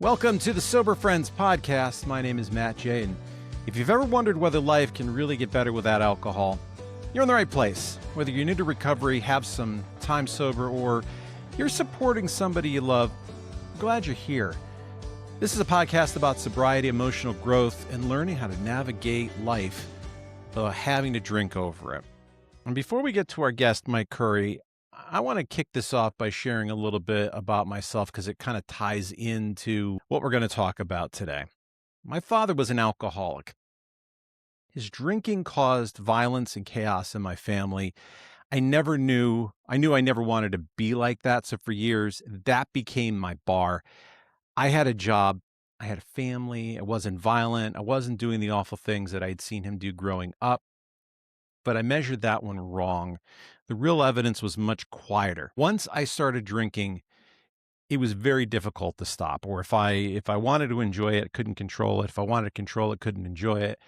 Welcome to the Sober Friends podcast. My name is Matt J. And if you've ever wondered whether life can really get better without alcohol, you're in the right place. Whether you're new to recovery, have some time sober, or you're supporting somebody you love, I'm glad you're here. This is a podcast about sobriety, emotional growth, and learning how to navigate life without having to drink over it. And before we get to our guest, Mike Curry, I want to kick this off by sharing a little bit about myself because it kind of ties into what we're going to talk about today. My father was an alcoholic. His drinking caused violence and chaos in my family. I knew I never wanted to be like that. So for years, that became my bar. I had a job. I had a family. I wasn't violent. I wasn't doing the awful things that I'd seen him do growing up. But I measured that one wrong. The real evidence was much quieter. Once I started drinking, it was very difficult to stop. Or if I wanted to enjoy it, couldn't control it. If I wanted to control it, couldn't enjoy it.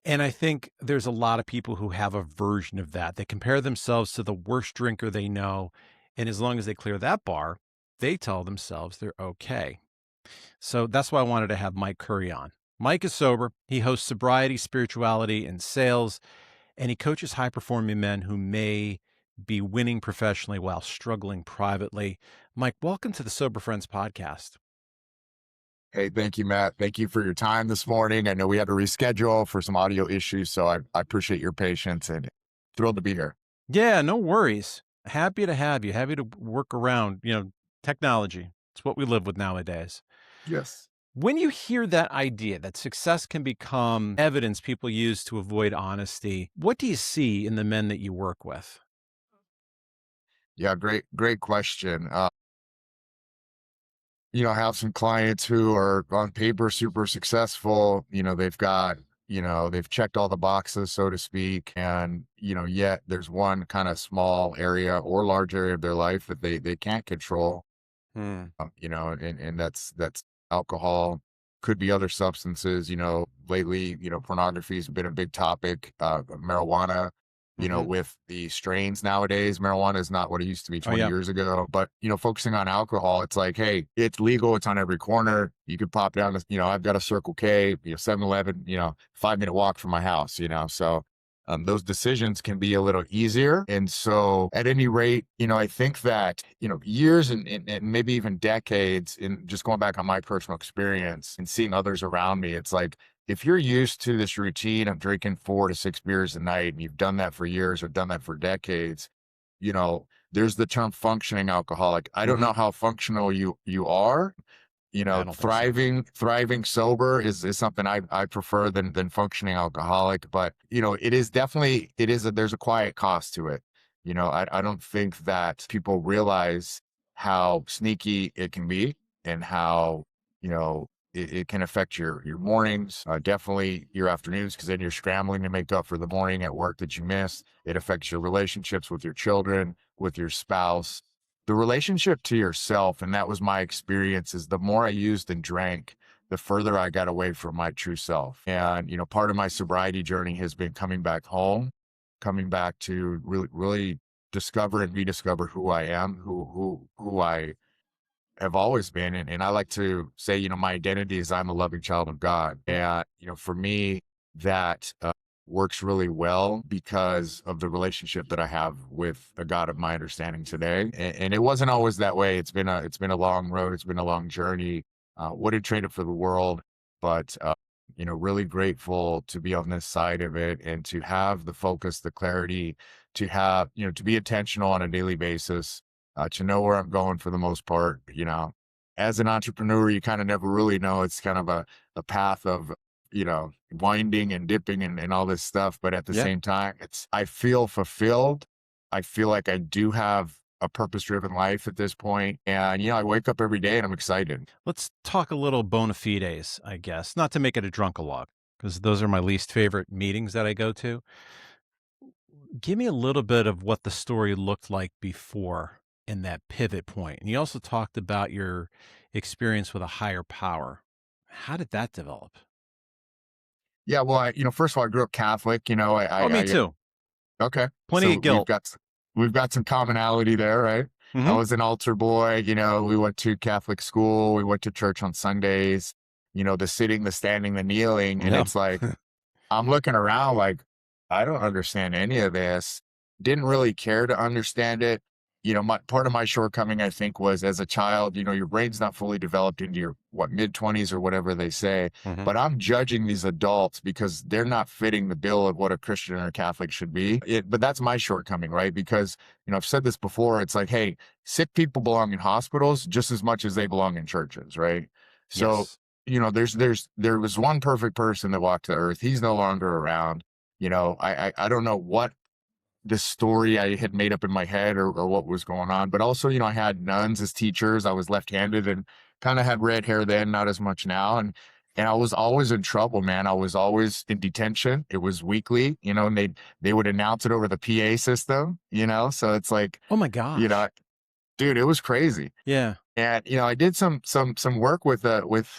And I think there's a lot of people who have a version of that. They compare themselves to the worst drinker they know. And as long as they clear that bar, they tell themselves they're okay. So that's why I wanted to have Mike Curry on. Mike is sober. He hosts Sobriety, Spirituality, and Sales. And he coaches high-performing men who may be winning professionally while struggling privately. Mike, welcome to the Sober Friends podcast. Hey, thank you, Matt. Thank you for your time this morning. I know we had to reschedule for some audio issues, so I appreciate your patience and thrilled to be here. Yeah, no worries. Happy to have you. Happy to work around, technology. It's what we live with nowadays. Yes. When you hear that idea that success can become evidence people use to avoid honesty, what do you see in the men that you work with? Yeah, great question. I have some clients who are on paper super successful. They've checked all the boxes, so to speak. And, yet there's one kind of small area or large area of their life that they can't control. And that's alcohol, could be other substances. Lately, pornography has been a big topic. Marijuana, with the strains nowadays, marijuana is not what it used to be 20 years ago. But focusing on alcohol, it's like, hey, it's legal, it's on every corner. You could pop down to, I've got a Circle K, 7-Eleven, 5-minute walk from my house. So those decisions can be a little easier. And so at any rate, I think that, years and maybe even decades, in just going back on my personal experience and seeing others around me, it's like, if you're used to this routine of drinking 4 to 6 beers a night, and you've done that for years or done that for decades, there's the term functioning alcoholic. I don't know how functional you are. Thriving sober is something I prefer than functioning alcoholic, but there's a quiet cost to it. I don't think that people realize how sneaky it can be and how, it can affect your mornings, definitely your afternoons, because then you're scrambling to make up for the morning at work that you missed. It affects your relationships with your children, with your spouse, the relationship to yourself. And that was my experience, is the more I used and drank, the further I got away from my true self. And, part of my sobriety journey has been coming back home, coming back to really, really discover and rediscover who I am, who I have always been. And I like to say, my identity is I'm a loving child of God. And, for me, that works really well because of the relationship that I have with the God of my understanding today. And it wasn't always that way. It's been a long road. It's been a long journey. Wouldn't trade it for the world, but, really grateful to be on this side of it and to have the focus, the clarity, to have, to be intentional on a daily basis, to know where I'm going for the most part. As an entrepreneur, you kind of never really know. It's kind of a path of, winding and dipping and all this stuff. But at the same time, I feel fulfilled. I feel like I do have a purpose-driven life at this point. And, I wake up every day and I'm excited. Let's talk a little bona fides, I guess, not to make it a drunk-a-log, because those are my least favorite meetings that I go to. Give me a little bit of what the story looked like before in that pivot point. And you also talked about your experience with a higher power. How did that develop? Yeah, well, first of all, I grew up Catholic. Me too. Okay, Plenty so of guilt. we've got some commonality there, right? I Hmm. was an altar boy. We went to Catholic school. We went to church on Sundays. The sitting, the standing, the kneeling. And Yeah. it's like, I'm looking around like, I don't understand any of this. Didn't really care to understand it. My part of my shortcoming, I think, was as a child, your brain's not fully developed into your mid-20s or whatever they say. Hmm. But I'm judging these adults because they're not fitting the bill of what a Christian or a Catholic should be. But that's my shortcoming, right? Because, I've said this before. It's like, hey, sick people belong in hospitals just as much as they belong in churches, right? So Yes. there was one perfect person that walked the earth. He's no longer around. I don't know what the story I had made up in my head or what was going on, but also, I had nuns as teachers. I was left-handed and kind of had red hair then, not as much now. And I was always in trouble, man. I was always in detention. It was weekly, and they would announce it over the PA system, so it's like, Oh my you know, gosh. dude, it was crazy. Yeah. And, I did some work with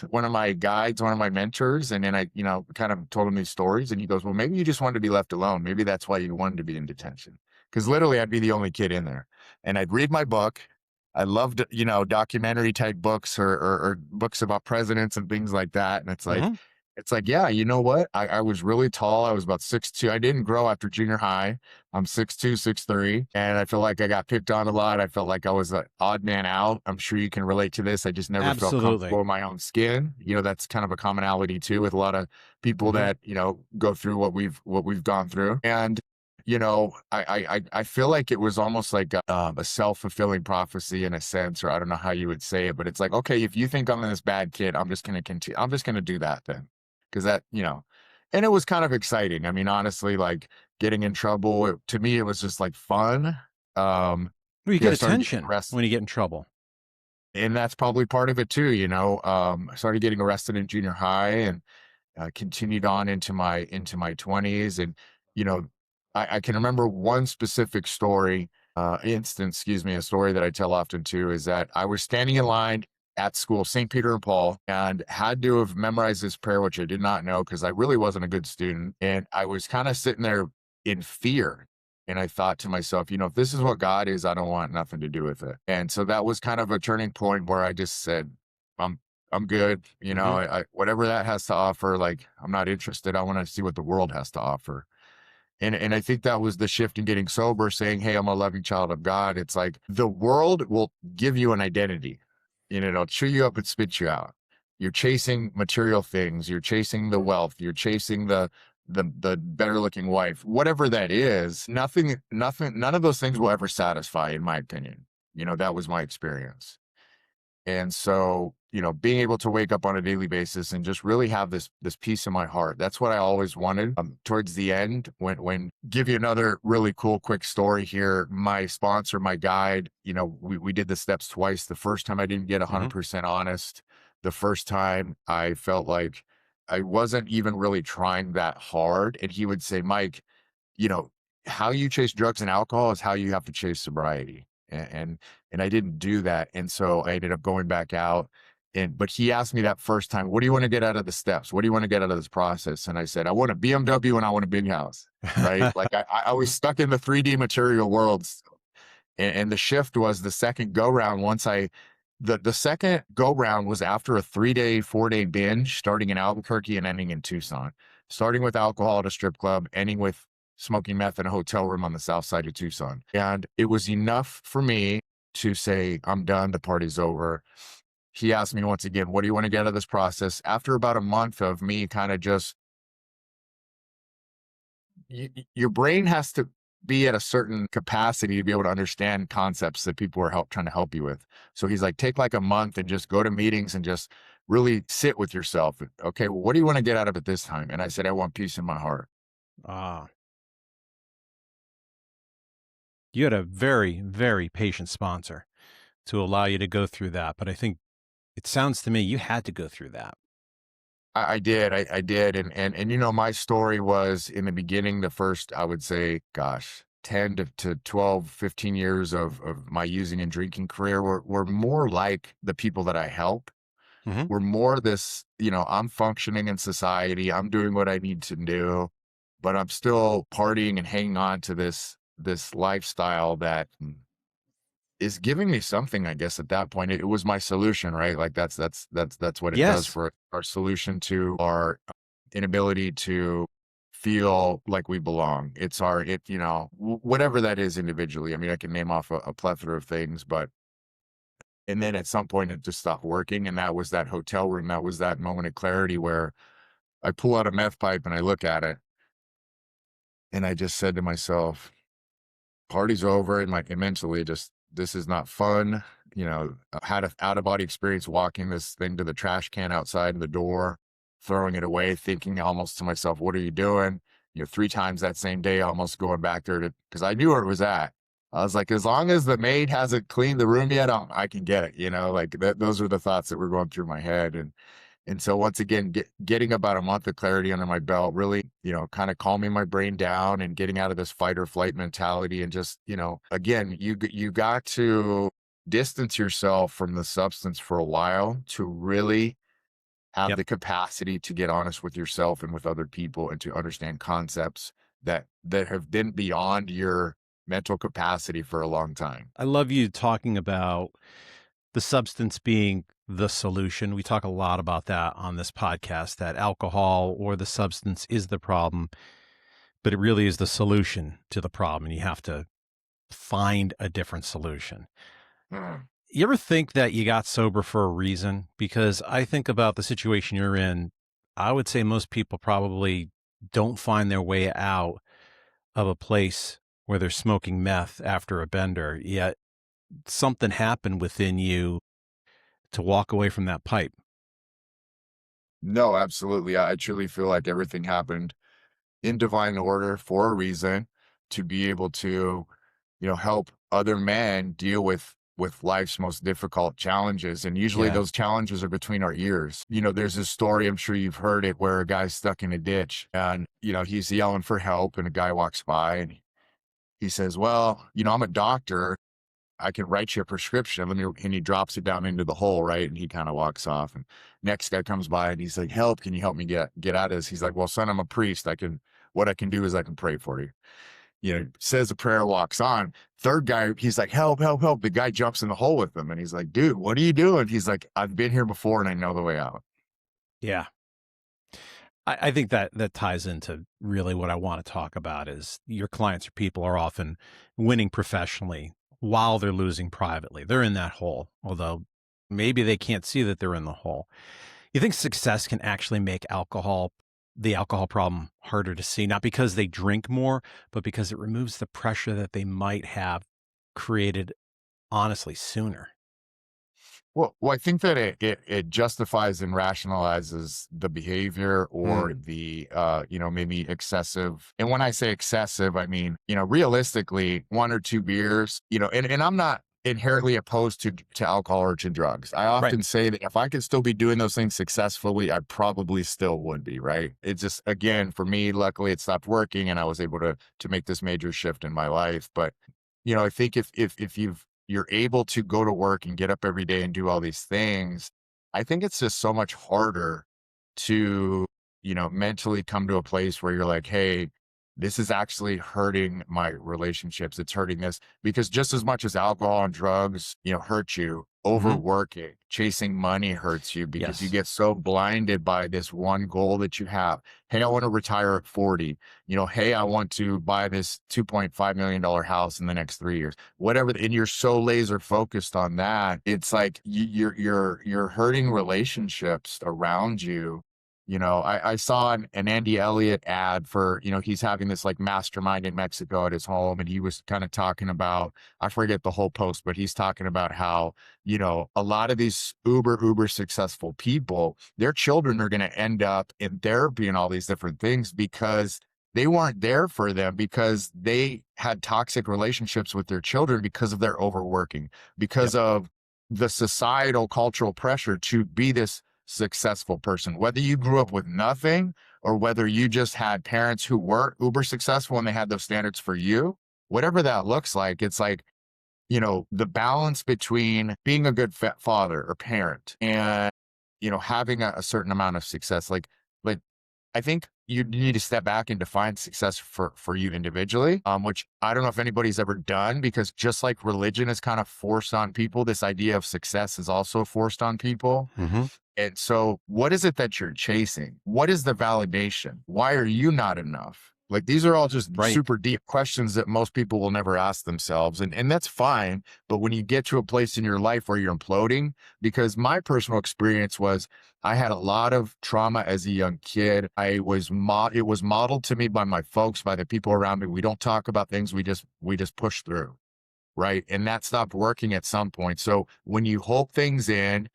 one of my guides, one of my mentors, and then I, kind of told him these stories, and he goes, "Well, maybe you just wanted to be left alone. Maybe that's why you wanted to be in detention." Because literally, I'd be the only kid in there, and I'd read my book. I loved, documentary type books or books about presidents and things like that. And Hmm. it's like, yeah, you know what? I was really tall. I was about 6'2". I didn't grow after junior high. I'm 6'2", 6'3", and I feel like I got picked on a lot. I felt like I was an odd man out. I'm sure you can relate to this. I just never felt Absolutely. comfortable in my own skin. That's kind of a commonality too with a lot of people Hmm. that, go through what we've gone through. And I feel like it was almost like a self-fulfilling prophecy in a sense, or I don't know how you would say it, but it's like, okay, if you think I'm this bad kid, I'm just going to continue. I'm just going to do that then. Cause and it was kind of exciting. I mean, honestly, like getting in trouble, to me, it was just like fun. Um, Well, you get I started getting attention arrested, when you get in trouble. and that's probably part of it too. I started getting arrested in junior high and continued on into my 20s. And you know I can remember one specific instance, excuse me, a story that I tell often too, is that I was standing in line at school, St. Peter and Paul, and had to have memorized this prayer, which I did not know because I really wasn't a good student. And I was kind of sitting there in fear. And I thought to myself, if this is what God is, I don't want nothing to do with it. And so that was kind of a turning point where I just said, I'm I'm good. Hmm. Whatever that has to offer, like, I'm not interested. I want to see what the world has to offer. And I think that was the shift in getting sober, saying, "Hey, I'm a loving child of God." It's like the world will give you an identity. It'll chew you up and spit you out. You're chasing material things, you're chasing the wealth, you're chasing the better looking wife, whatever that is. None of those things will ever satisfy, in my opinion. That was my experience. And so, being able to wake up on a daily basis and just really have this peace in my heart, that's what I always wanted. Towards the end, when give you another really cool quick story here. My sponsor, my guide, we did the steps twice. The first time I didn't get Hmm. 100% honest. The first time I felt like I wasn't even really trying that hard. And he would say, "Mike, you know, how you chase drugs and alcohol is how you have to chase sobriety." And I didn't do that. And so I ended up going back out. But he asked me that first time, "What do you want to get out of the steps? What do you want to get out of this process?" And I said, "I want a BMW and I want a big house." Right. Like I was stuck in the 3D material world. And the shift was the second go round. The second go round was after a 3-day, 4-day binge, starting in Albuquerque and ending in Tucson, starting with alcohol at a strip club, ending with smoking meth in a hotel room on the south side of Tucson. And it was enough for me to say, "I'm done. The party's over." He asked me once again, "What do you want to get out of this process?" After about a month of me kind of just your brain has to be at a certain capacity to be able to understand concepts that people are trying to help you with. So he's like, take like a month and just go to meetings and just really sit with yourself. Okay, well, what do you want to get out of it this time? And I said, "I want peace in my heart." Ah, you had a very, very patient sponsor to allow you to go through that. But I think it sounds to me you had to go through that. I did. I did. And my story was in the beginning, the first, I would say, gosh, 10 to 12, 15 years of my using and drinking career were more like the people that I help. Hmm. We're more this, I'm functioning in society. I'm doing what I need to do, but I'm still partying and hanging on to this lifestyle that is giving me something, I guess, at that point. It was my solution, right? Like that's what it does Yes. for our solution to our inability to feel like we belong. It's our whatever that is individually. I mean, I can name off a plethora of things, but and then at some point it just stopped working. And that was that hotel room. That was that moment of clarity where I pull out a meth pipe and I look at it and I just said to myself, party's over. And like mentally, just, this is not fun. I had an out of body experience walking this thing to the trash can outside the door, throwing it away, thinking almost to myself, what are you doing? 3 times that same day, almost going back there because I knew where it was at. I was like, as long as the maid hasn't cleaned the room yet, I can get it. Like those are the thoughts that were going through my head. And so once again, getting about a month of clarity under my belt, really, kind of calming my brain down and getting out of this fight or flight mentality. And just, again, you got to distance yourself from the substance for a while to really have Yep. the capacity to get honest with yourself and with other people and to understand concepts that have been beyond your mental capacity for a long time. I love you talking about the substance being the solution. We talk a lot about that on this podcast, that alcohol or the substance is the problem, but it really is the solution to the problem. And you have to find a different solution. Mm. You ever think that you got sober for a reason? Because I think about the situation you're in. I would say most people probably don't find their way out of a place where they're smoking meth after a bender, yet something happened within you to walk away from that pipe. No, absolutely. I truly feel like everything happened in divine order for a reason to be able to, help other men deal with life's most difficult challenges. And usually Yeah. those challenges are between our ears. There's this story, I'm sure you've heard it, where a guy's stuck in a ditch and, he's yelling for help and a guy walks by and he says, well, I'm a doctor. I can write you a prescription. And he drops it down into the hole, right? And he kind of walks off. And next guy comes by and he's like, help, can you help me get out of this? He's like, well, son, I'm a priest. What I can do is I can pray for you. Says a prayer, walks on. Third guy, he's like, help, help, help. The guy jumps in the hole with him. And he's like, dude, what are you doing? He's like, I've been here before and I know the way out. Yeah. I think that ties into really what I want to talk about is your clients or people are often winning professionally while they're losing privately. They're in that hole, although maybe they can't see that they're in the hole. You think success can actually make the alcohol problem harder to see, not because they drink more, but because it removes the pressure that they might have created honestly sooner? Well, I think that it justifies and rationalizes the behavior or Mm, the maybe excessive. And when I say excessive, I mean, realistically, 1 or 2 beers, and I'm not inherently opposed to alcohol or to drugs. I right. often say that if I could still be doing those things successfully, I probably still would be, right? It's just, again, for me, luckily it stopped working and I was able to make this major shift in my life. But I think if you're able to go to work and get up every day and do all these things, I think it's just so much harder to, mentally come to a place where you're like, hey, this is actually hurting my relationships. It's hurting this because just as much as alcohol and drugs, hurt you, Hmm. overworking, chasing money hurts you because you Yes. get so blinded by this one goal that you have. Hey, I want to retire at 40. Hey, I want to buy this $2.5 million house in the next 3 years, whatever. And you're so laser focused on that. It's like you're hurting relationships around you. I saw an Andy Elliott ad for, he's having this like mastermind in Mexico at his home. And he was kind of talking about, I forget the whole post, but he's talking about how, a lot of these uber successful people, their children are going to end up in therapy and all these different things because they weren't there for them because they had toxic relationships with their children because of their overworking, Yep. because of the societal cultural pressure to be this successful person, whether you grew up with nothing or whether you just had parents who weren't uber successful and they had those standards for you, whatever that looks like, it's like, the balance between being a good father or parent and, having a certain amount of success. Like I think you need to step back and define success for you individually, which I don't know if anybody's ever done, because just like religion is kind of forced on people, this idea of success is also forced on people. Hmm. And so, what is it that you're chasing? What is the validation? Why are you not enough? Like, these are all just Right. super deep questions that most people will never ask themselves. And that's fine. But when you get to a place in your life where you're imploding, because my personal experience was I had a lot of trauma as a young kid. It was modeled to me by my folks, by the people around me. We don't talk about things. We just push through. Right. And that stopped working at some point. So when you hold things in,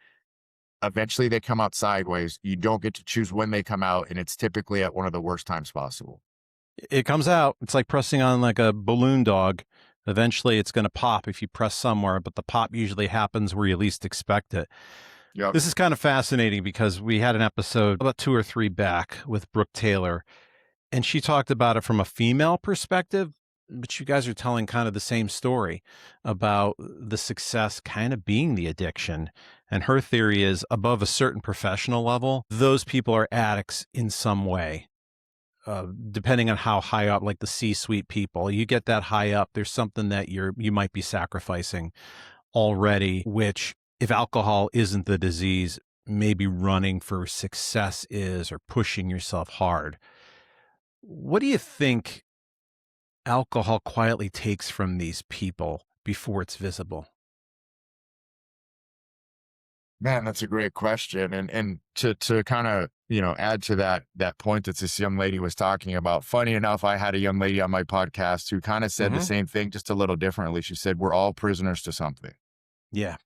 eventually they come out sideways. You don't get to choose when they come out, and it's typically at one of the worst times possible. It comes out. It's like pressing on like a balloon dog. Eventually it's going to pop if you press somewhere, but the pop usually happens where you least expect it. Yep. This is kind of fascinating because we had an episode about 2 or 3 back with Brooke Taylor, and she talked about it from a female perspective, but you guys are telling kind of the same story about the success kind of being the addiction. And her theory is above a certain professional level, those people are addicts in some way. Depending on how high up, like the C-suite people, you get that high up, there's something that you might be sacrificing already, which if alcohol isn't the disease, maybe running for success is, or pushing yourself hard. What do you think alcohol quietly takes from these people before it's visible? Man, that's a great question. And to kind of, add to that point that this young lady was talking about. Funny enough, I had a young lady on my podcast who kind of said the Hmm. same thing, just a little differently. She said, we're all prisoners to something. Yeah.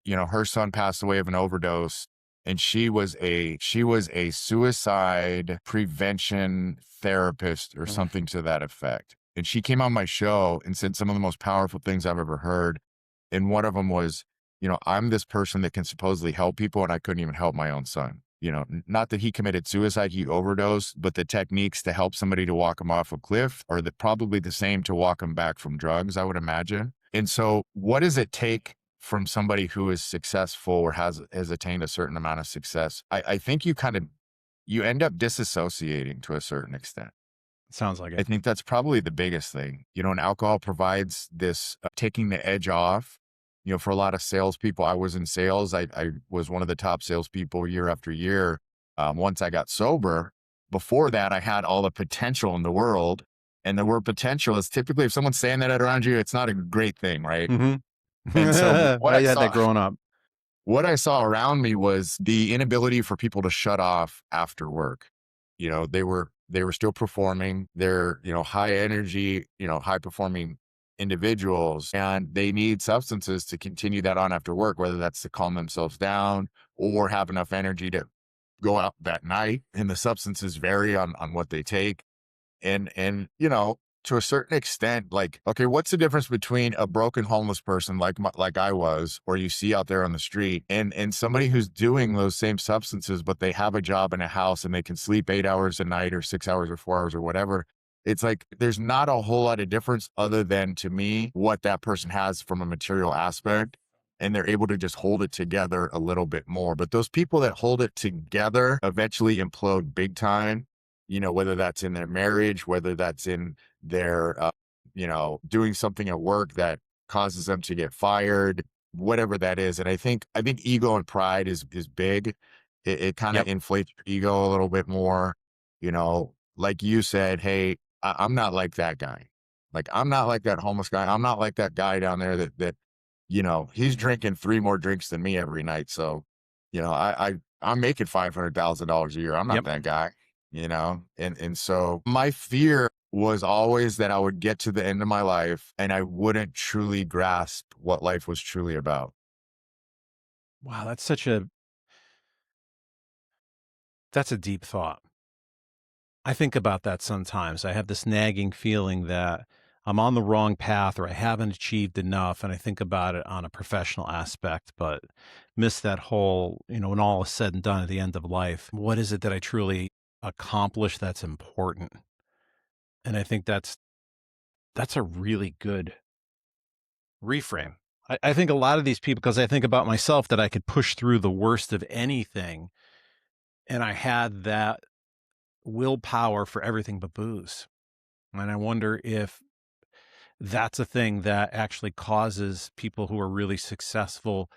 Her son passed away of an overdose, and she was a suicide prevention therapist or Mm. something to that effect. And she came on my show and said some of the most powerful things I've ever heard. And one of them was, I'm this person that can supposedly help people, and I couldn't even help my own son. Not that he committed suicide, he overdosed, but the techniques to help somebody to walk him off a cliff are probably the same to walk him back from drugs, I would imagine. And so, what does it take from somebody who is successful or has attained a certain amount of success? I think you end up disassociating to a certain extent. Sounds like I it. think that's probably the biggest thing. And alcohol provides this taking the edge off. For a lot of salespeople, I was in sales. I was one of the top salespeople year after year. Once I got sober, before that, I had all the potential in the world. And the word potential is typically, if someone's saying that around you, it's not a great thing, right? Hmm. And so what I I had that saw, growing up. what I saw around me was the inability for people to shut off after work. They were still performing. They're, high energy, high performing individuals, and they need substances to continue that on after work, whether that's to calm themselves down or have enough energy to go out that night. And the substances vary on what they take. And to a certain extent, like, okay, what's the difference between a broken homeless person like I was, or you see out there on the street, and somebody who's doing those same substances, but they have a job in a house and they can sleep 8 hours a night or 6 hours or 4 hours or whatever? It's like there's not a whole lot of difference, other than, to me, what that person has from a material aspect, and they're able to just hold it together a little bit more. But those people that hold it together eventually implode big time, whether that's in their marriage, whether that's in their, doing something at work that causes them to get fired, whatever that is. And I think ego and pride is big. It kind of Yep. inflates your ego a little bit more, like you said, hey, I'm not like that guy. Like, I'm not like that homeless guy. I'm not like that guy down there that he's drinking 3 more drinks than me every night. So, I'm making $500,000 a year. I'm not Yep. that guy, and so my fear was always that I would get to the end of my life and I wouldn't truly grasp what life was truly about. Wow, that's a deep thought. I think about that sometimes. I have this nagging feeling that I'm on the wrong path or I haven't achieved enough. And I think about it on a professional aspect, but miss that whole, when all is said and done at the end of life, what is it that I truly accomplished that's important? And I think that's a really good reframe. I think a lot of these people, because I think about myself that I could push through the worst of anything. And I had that willpower for everything but booze. And I wonder if that's a thing that actually causes people who are really successful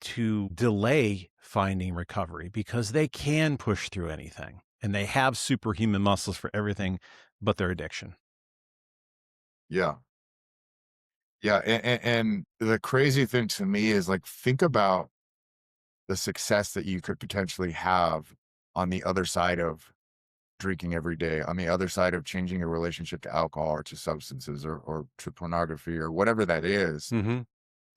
to delay finding recovery because they can push through anything and they have superhuman muscles for everything but their addiction. Yeah. Yeah. And the crazy thing to me is like, think about the success that you could potentially have on the other side of drinking every day, on the other side of changing your relationship to alcohol or to substances or to pornography or whatever that is. Hmm.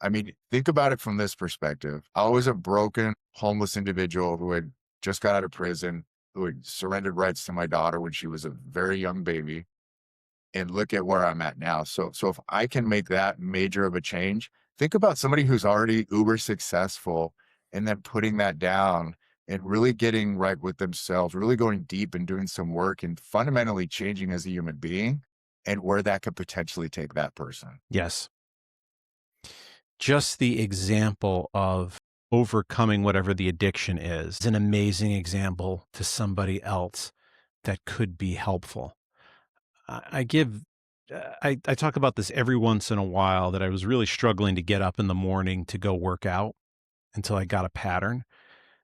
I mean, think about it from this perspective. I was a broken, homeless individual who had just got out of prison, who had surrendered rights to my daughter when she was a very young baby. And look at where I'm at now. So if I can make that major of a change, think about somebody who's already uber successful and then putting that down and really getting right with themselves, really going deep and doing some work and fundamentally changing as a human being and where that could potentially take that person. Yes. Just the example of overcoming whatever the addiction is an amazing example to somebody else that could be helpful. I give I talk about this every once in a while that I was really struggling to get up in the morning to go work out until I got a pattern.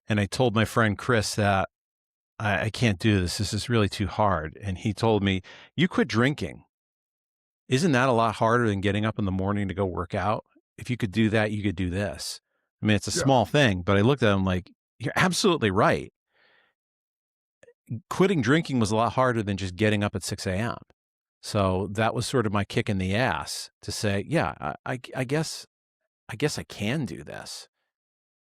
And I told my friend Chris that I can't do this. This is really too hard. And he told me, "You quit drinking. Isn't that a lot harder than getting up in the morning to go work out? If you could do that, you could do this." I mean, it's a Yeah. small thing, but I looked at him like, "You're absolutely right. Quitting drinking was a lot harder than just getting up at 6 a.m." So that was sort of my kick in the ass to say, yeah, I guess I can do this.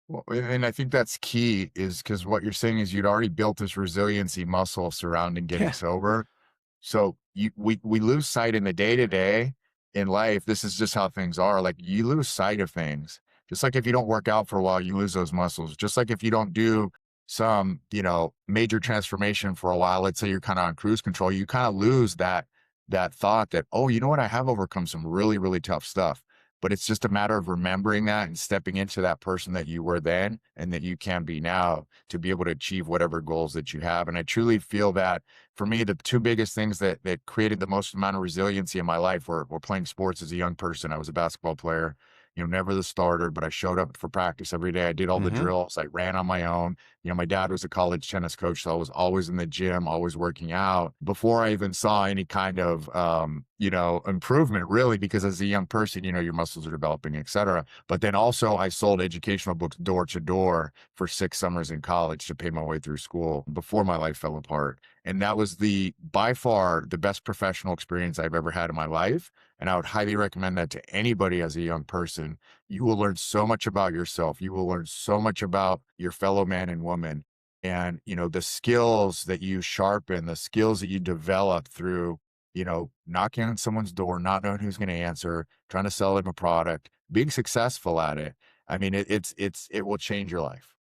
Well, and I think that's key is because what you're saying is you'd already built this resiliency muscle surrounding getting Yeah. sober. So we lose sight in the day to day in life. This is just how things are. Like you lose sight of things. Just like if you don't work out for a while, you lose those muscles. Just like if you don't do some, major transformation for a while, let's say you're kind of on cruise control, you kind of lose that thought that, oh, you know what, I have overcome some really, really tough stuff. But it's just a matter of remembering that and stepping into that person that you were then and that you can be now to be able to achieve whatever goals that you have. And I truly feel that for me, the two biggest things that created the most amount of resiliency in my life were playing sports as a young person. I was a basketball player, never the starter, but I showed up for practice every day. I did all the Hmm. drills. I ran on my own. My dad was a college tennis coach, so I was always in the gym, always working out before I even saw any kind of, improvement really, because as a young person, your muscles are developing, et cetera. But then also I sold educational books door to door for 6 summers in college to pay my way through school before my life fell apart. And that was by far the best professional experience I've ever had in my life. And I would highly recommend that to anybody as a young person. You will learn so much about yourself. You will learn so much about your fellow man and woman. And, the skills that you sharpen, the skills that you develop through, knocking on someone's door, not knowing who's going to answer, trying to sell them a product, being successful at it. I mean, it will change your life.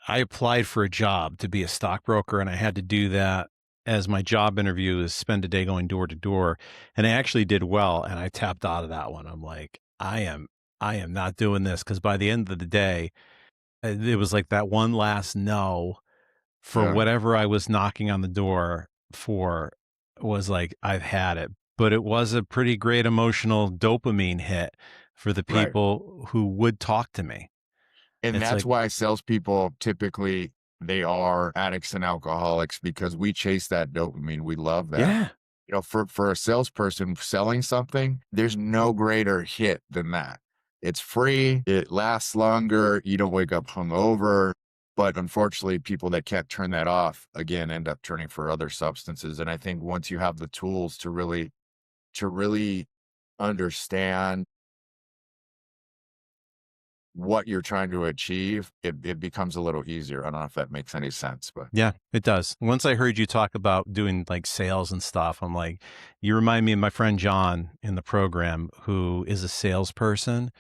I applied for a job to be a stockbroker, and I had to do that as my job interview is spend a day going door to door. And I actually did well, and I tapped out of that one. I'm like, I am not doing this because by the end of the day, it was like that one last no for Yeah. whatever I was knocking on the door for was like, I've had it. But it was a pretty great emotional dopamine hit for the Right. people who would talk to me. And It's that's like, why salespeople typically they are addicts and alcoholics because we chase that dopamine. We love that. yeah, For a salesperson selling something, there's no greater hit than that. It's free, it lasts longer, you don't wake up hungover. But unfortunately, people that can't turn that off again end up turning for other substances. And I think once you have the tools to really understand what you're trying to achieve, it becomes a little easier. I don't know if that makes any sense, but yeah, it does. Once I heard you talk about doing like sales and stuff, I'm like, you remind me of my friend John in the program who is a salesperson.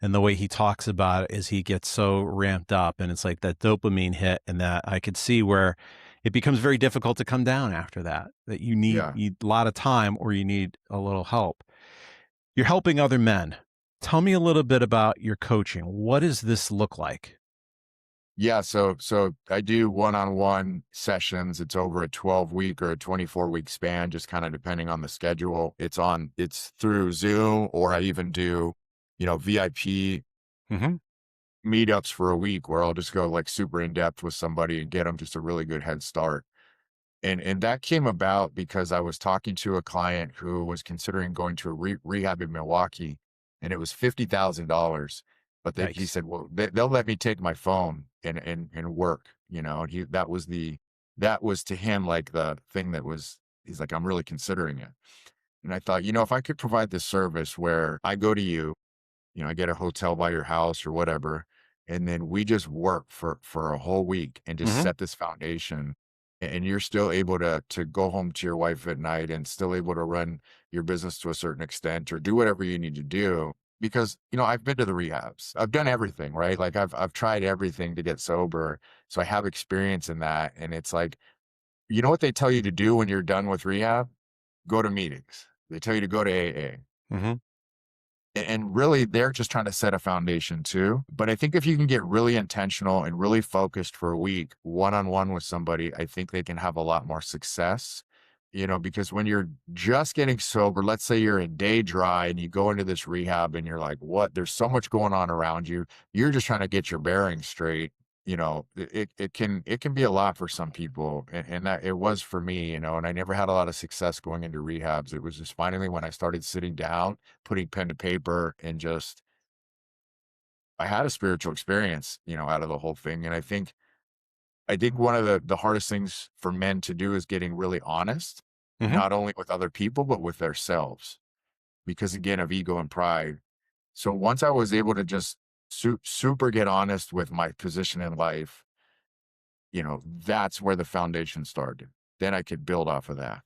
And the way he talks about it is he gets so ramped up and it's like that dopamine hit. And that I could see where it becomes very difficult to come down after that, that yeah. you a lot of time or you need a little help. You're helping other men. Tell me a little bit about your coaching. What does this look like? Yeah, so I do one-on-one sessions. It's over a 12-week or a 24-week span, just kind of depending on the schedule. It's through Zoom, or I even do, VIP Hmm. meetups for a week where I'll just go like super in depth with somebody and get them just a really good head start. And that came about because I was talking to a client who was considering going to a rehab in Milwaukee, and it was $50,000. But he Yikes. said, "Well, they'll let me take my phone and work." And that was to him like the thing that was. He's like, "I'm really considering it." And I thought, if I could provide this service where I go to you, I get a hotel by your house or whatever, and then we just work for a whole week and just Hmm. set this foundation, and you're still able to go home to your wife at night and still able to run your business to a certain extent or do whatever you need to do. Because, I've been to the rehabs. I've done everything, right? Like I've tried everything to get sober. So I have experience in that. And it's like, you know what they tell you to do when you're done with rehab? Go to meetings. They tell you to go to AA. Hmm. And really, they're just trying to set a foundation too. But I think if you can get really intentional and really focused for a week, one on one with somebody, I think they can have a lot more success. Because when you're just getting sober, let's say you're in day dry and you go into this rehab and you're like, what? There's so much going on around you. You're just trying to get your bearings straight. It can be a lot for some people, and that it was for me. And I never had a lot of success going into rehabs. It was just finally when I started sitting down, putting pen to paper, and just I had a spiritual experience, out of the whole thing. And I think one of the hardest things for men to do is getting really honest, Hmm. not only with other people but with themselves, because again of ego and pride. So once I was able to just super get honest with my position in life, that's where the foundation started. Then I could build off of that.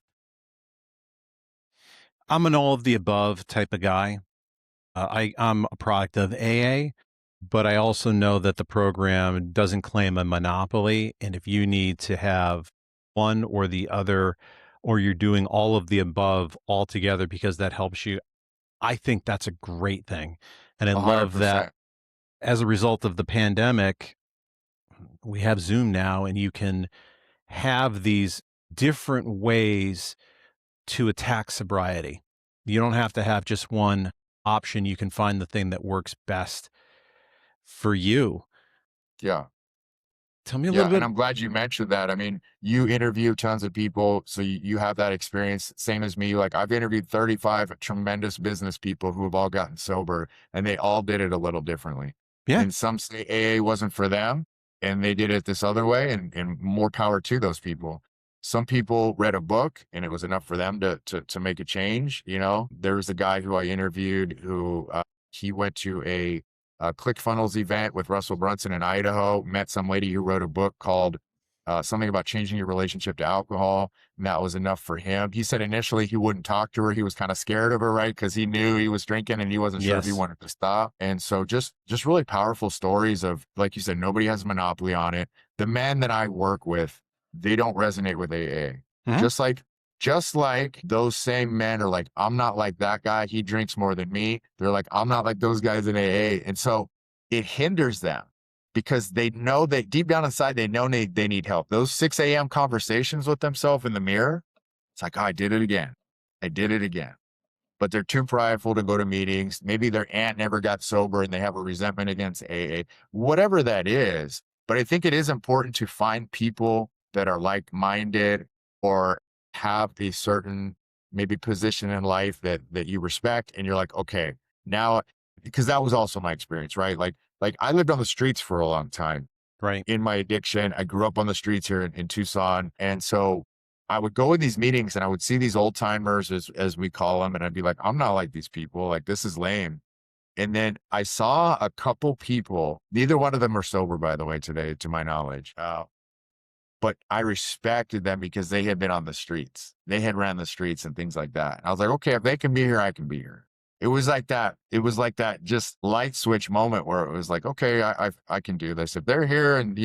I'm an all of the above type of guy. I'm a product of AA, but I also know that the program doesn't claim a monopoly. And if you need to have one or the other, or you're doing all of the above all together because that helps you, I think that's a great thing. And I love that 100%. as a result of the pandemic, we have Zoom now, and you can have these different ways to attack sobriety. You don't have to have just one option. You can find the thing that works best for you. Yeah. Tell me a Yeah, little and bit. I'm glad you mentioned that. I mean, you interview tons of people, so you have that experience, same as me. Like I've interviewed 35 tremendous business people who have all gotten sober, and they all did it a little differently. Yeah. And some say AA wasn't for them, and they did it this other way, and more power to those people. Some people read a book, and it was enough for them to make a change. There was a guy who I interviewed who he went to a ClickFunnels event with Russell Brunson in Idaho, met some lady who wrote a book called something about changing your relationship to alcohol. And that was enough for him. He said initially he wouldn't talk to her. He was kind of scared of her, right? Because he knew he was drinking and he wasn't sure if he Yes. wanted to stop. And so just really powerful stories of, like you said, nobody has a monopoly on it. The men that I work with, they don't resonate with AA. Mhm. Just like those same men are like, I'm not like that guy. He drinks more than me. They're like, I'm not like those guys in AA. And so it hinders them because they know that deep down inside, they know they need help. Those 6 a.m. conversations with themselves in the mirror, it's like, oh, I did it again. I did it again. But they're too prideful to go to meetings. Maybe their aunt never got sober and they have a resentment against AA, whatever that is. But I think it is important to find people that are like minded or have a certain maybe position in life that you respect. And you're like, okay, now, because that was also my experience, right? Like I lived on the streets for a long time Right. in my addiction. I grew up on the streets here in Tucson. And so I would go in these meetings and I would see these old timers, as we call them. And I'd be like, I'm not like these people. Like, this is lame. And then I saw a couple people, neither one of them are sober, by the way, today, to my knowledge. But I respected them because they had been on the streets. They had ran the streets and things like that. And I was like, okay, if they can be here, I can be here. It was like that. It was like that just light switch moment where it was like, okay, I can do this. If they're here and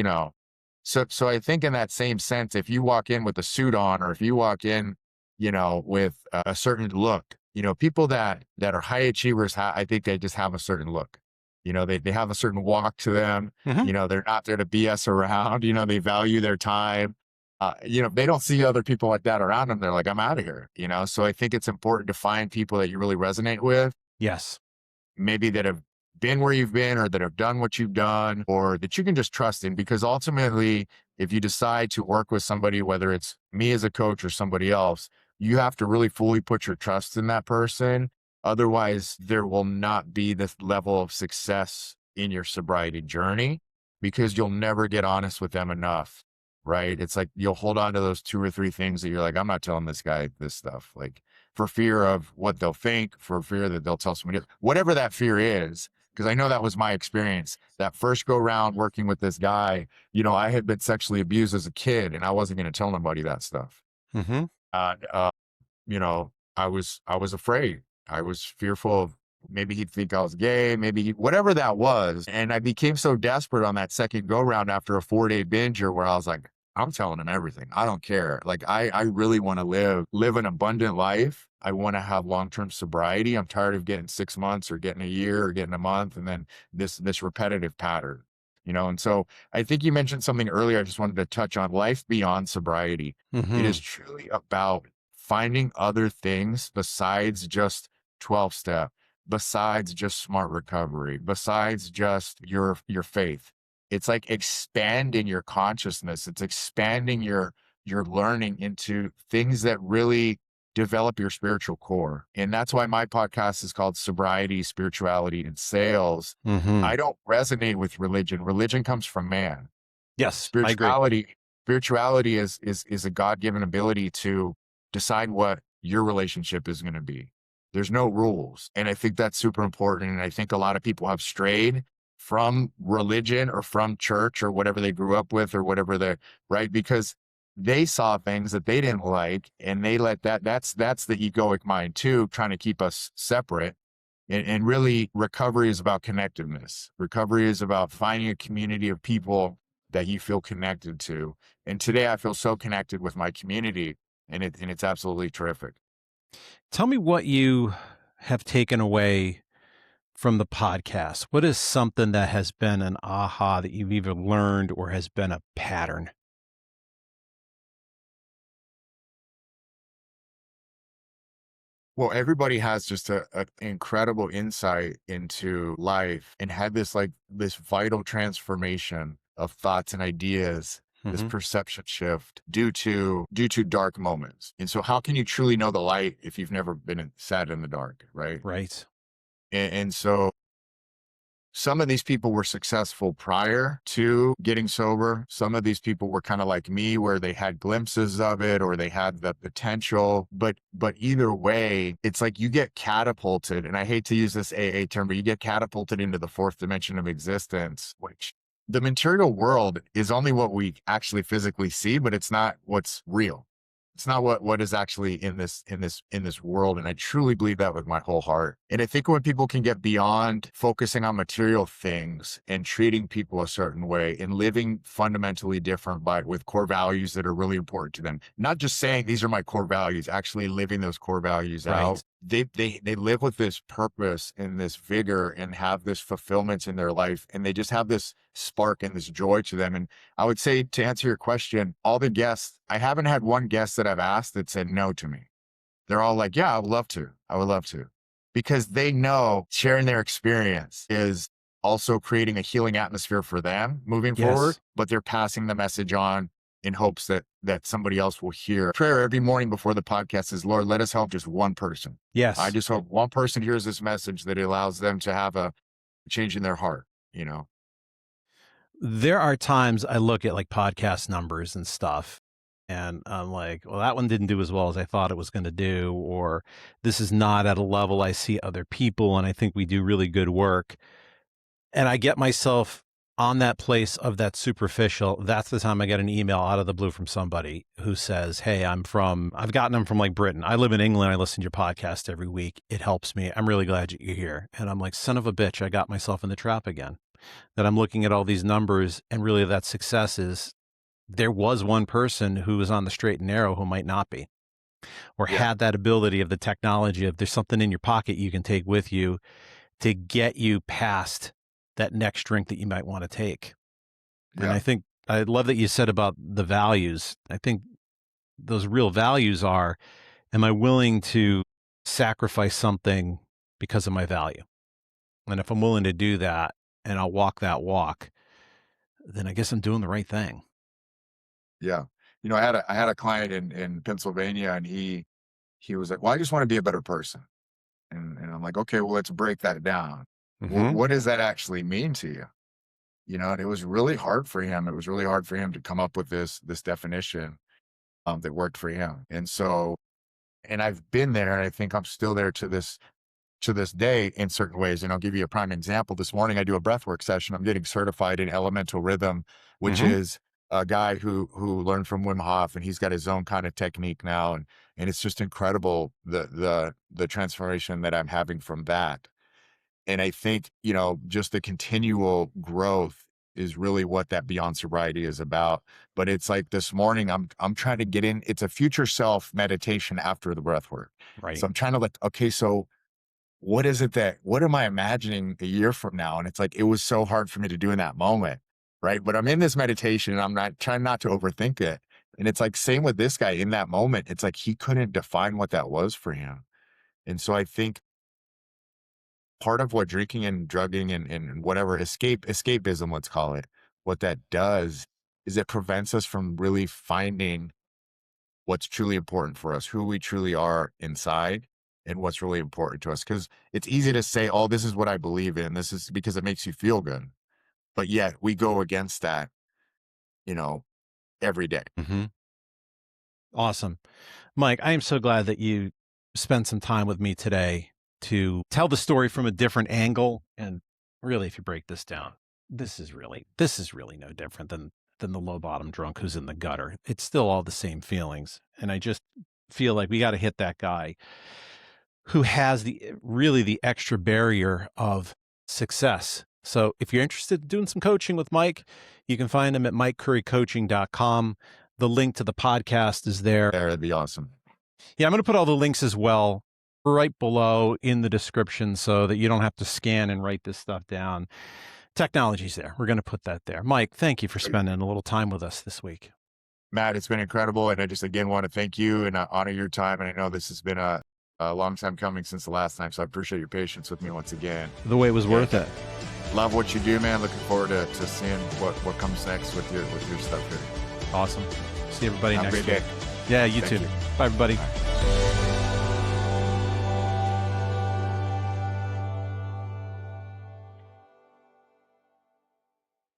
so I think in that same sense, if you walk in with a suit on, or if you walk in, with a certain look, people that are high achievers, I think they just have a certain look. They have a certain walk to them. Hmm. They're not there to BS around. They value their time. They don't see other people like that around them. They're like, I'm out of here. So I think it's important to find people that you really resonate with, Yes. maybe that have been where you've been or that have done what you've done or that you can just trust in. Because ultimately, if you decide to work with somebody, whether it's me as a coach or somebody else, you have to really fully put your trust in that person. Otherwise, there will not be this level of success in your sobriety journey because you'll never get honest with them enough. Right. It's like you'll hold on to those 2 or 3 things that you're like, I'm not telling this guy this stuff. Like, for fear of what they'll think, for fear that they'll tell somebody else, whatever that fear is. Because I know that was my experience. That first go round working with this guy, I had been sexually abused as a kid and I wasn't going to tell nobody that stuff. Hmm. Uh, uh, I was afraid. I was fearful of maybe he'd think I was gay, whatever that was. And I became so desperate on that second go round after a 4-day binger where I was like, I'm telling him everything. I don't care. Like I really want to live an abundant life. I want to have long-term sobriety. I'm tired of getting 6 months or getting a year or getting a month and then this repetitive pattern. And so I think you mentioned something earlier. I just wanted to touch on life beyond sobriety. It Hmm. is truly about finding other things besides just 12 step, besides just smart recovery, besides just your faith. It's like expanding your consciousness. It's expanding your learning into things that really develop your spiritual core. And that's why my podcast is called Sobriety, Spirituality, and Sales. Hmm. I don't resonate with religion. Religion comes from man. Yes, I agree. Spirituality is a God-given ability to decide what your relationship is going to be. There's no rules. And I think that's super important. And I think a lot of people have strayed from religion or from church or whatever they grew up with or whatever they're right. Because they saw things that they didn't like and they let that's the egoic mind too, trying to keep us separate. And really, recovery is about connectedness. Recovery is about finding a community of people that you feel connected to. And today I feel so connected with my community and it's absolutely terrific. Tell me what you have taken away from the podcast. What is something that has been an aha that you've either learned or has been a pattern? Well, everybody has just a incredible insight into life and had this vital transformation of thoughts and ideas, this Hmm. perception shift due to dark moments. And so how can you truly know the light if you've never sat in the dark, right? Right. And so some of these people were successful prior to getting sober. Some of these people were kind of like me where they had glimpses of it or they had the potential. But either way, it's like you get catapulted, and I hate to use this AA term, but you get catapulted into the fourth dimension of existence, which the material world is only what we actually physically see, but it's not what's real. It's not what is actually in this world. And I truly believe that with my whole heart. And I think when people can get beyond focusing on material things and treating people a certain way and living fundamentally different, but with core values that are really important to them, not just saying these are my core values, actually living those core values Right. out. They live with this purpose and this vigor and have this fulfillment in their life. And they just have this spark and this joy to them. And I would say, to answer your question, all the guests, I haven't had one guest that I've asked that said no to me. They're all like, yeah, I would love to. I would love to. Because they know sharing their experience is also creating a healing atmosphere for them moving forward, Yes. but they're passing the message on in hopes that somebody else will hear. Prayer every morning before the podcast is, Lord, let us help just one person. I Yes. just hope one person hears this message that it allows them to have a change in their heart, you know? There are times I look at like podcast numbers and stuff, and I'm like, well, that one didn't do as well as I thought it was going to do, or this is not at a level I see other people, and I think we do really good work. And I get myself on that place of that superficial. That's the time I get an email out of the blue from somebody who says, hey, I've gotten them from like Britain. I live in England. I listen to your podcast every week. It helps me. I'm really glad you're here. And I'm like, son of a bitch, I got myself in the trap again. That I'm looking at all these numbers and really that success is there was one person who was on the straight and narrow who might not be, or Yeah. had that ability of the technology of there's something in your pocket you can take with you to get you past that next drink that you might want to take. And Yeah. I think I love that you said about the values. I think those real values are, am I willing to sacrifice something because of my value? And if I'm willing to do that and I'll walk that walk, then I guess I'm doing the right thing. Yeah. I had a client in Pennsylvania, and he was like, "Well, I just want to be a better person." And I'm like, "Okay, well, let's break that down. Hmm. What does that actually mean to you?" And it was really hard for him. It was really hard for him to come up with this definition that worked for him. And I've been there, and I think I'm still there to this day in certain ways. And I'll give you a prime example. This morning, I do a breathwork session. I'm getting certified in elemental rhythm, which Hmm. is a guy who learned from Wim Hof, and he's got his own kind of technique now. And it's just incredible the transformation that I'm having from that. And I think, just the continual growth is really what that Beyond Sobriety is about. But it's like this morning, I'm trying to get in. It's a future self meditation after the breath work. Right. So I'm trying to like, okay, so what am I imagining a year from now? And it's like, it was so hard for me to do in that moment. Right. But I'm in this meditation, and I'm not trying not to overthink it. And it's like, same with this guy in that moment. It's like, he couldn't define what that was for him. And so I think part of what drinking and drugging and whatever escapism, let's call it, what that does is it prevents us from really finding what's truly important for us, who we truly are inside, and what's really important to us. Because it's easy to say, oh, this is what I believe in. This is because it makes you feel good. But yet we go against that, you know, every day. Hmm. Awesome. Mike, I am so glad that you spent some time with me today to tell the story from a different angle. And really, if you break this down, this is really no different than the low bottom drunk who's in the gutter. It's still all the same feelings. And I just feel like we got to hit that guy who has the extra barrier of success. So if you're interested in doing some coaching with Mike, you can find him at mikecurrycoaching.com. The link to the podcast is there. That'd be awesome. Yeah, I'm going to put all the links as well right below in the description so that you don't have to scan and write this stuff down. Technology's there. We're going to put that there. Mike, thank you for spending a little time with us this week. Matt, it's been incredible. And I just, again, want to thank you and honor your time. And I know this has been a long time coming since the last time. So I appreciate your patience with me once again. The way was worth it. Love what you do, man. Looking forward to seeing what comes next with your stuff here. Awesome. See everybody Have a next great week. day. Yeah, you Thank too. you. Bye, everybody. Bye.